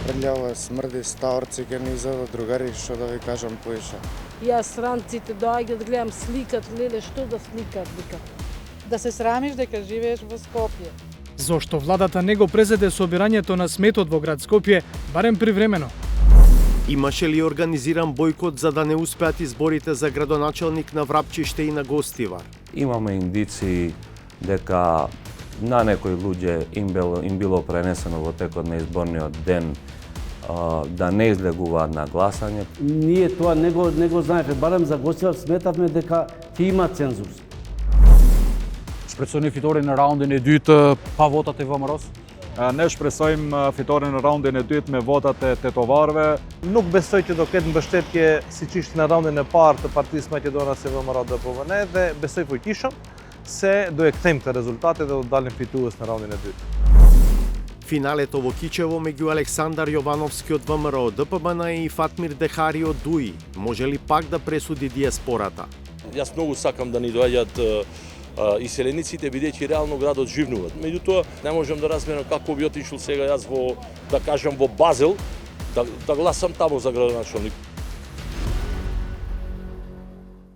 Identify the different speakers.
Speaker 1: прљаво, смрди, стаорци ке ни изедат другари, што да ви кажам поише.
Speaker 2: Јас странците доаѓаат, гледам сликат, леле, што да сликат, вика.
Speaker 3: Да се срамиш дека живееш во Скопје.
Speaker 4: Зошто владата не го презеде собирањето на сметот во град Скопје, барем привремено?
Speaker 5: Имаше ли организиран бојкот за да не успеат изборите за градоначелник на Врапчиште и на Гостивар?
Speaker 6: Имаме индиции дека на некои луѓе им било пренесено во текот на изборниот ден да не излегуваат на гласање.
Speaker 7: Ние тоа не го знаевме, барем за Гостивар сметавме дека ќе има цензус.
Speaker 8: Shpresojmë fitoren e raundin e dytë pa votat e VMRO-s.
Speaker 9: Ne shpresojmë fitoren në raundin e dytë me votat e tetovarëve.
Speaker 10: Nuk besoj që do ketë mbështetje siç ishte në raundin e parë të Partisë Maqedonase VMRO DPVN dhe besoj fuqishëm se do e kthejmë këtë rezultate dhe do dalim fitues në raundin e dytë.
Speaker 5: Финалето во Кичево меѓу Александар Јовановски од ВМРО ДПМН и Фатмир Дехари од ДУИ може ли пак да пресуди диаспората?
Speaker 11: Јас многу сакам да ни доаѓаат иселениците, бидејќи реално градот живнуваат. Меѓутоа, не можам да разберам како би отишол сега јас во, да кажам, во Базел, да гласам таму за градоначелник.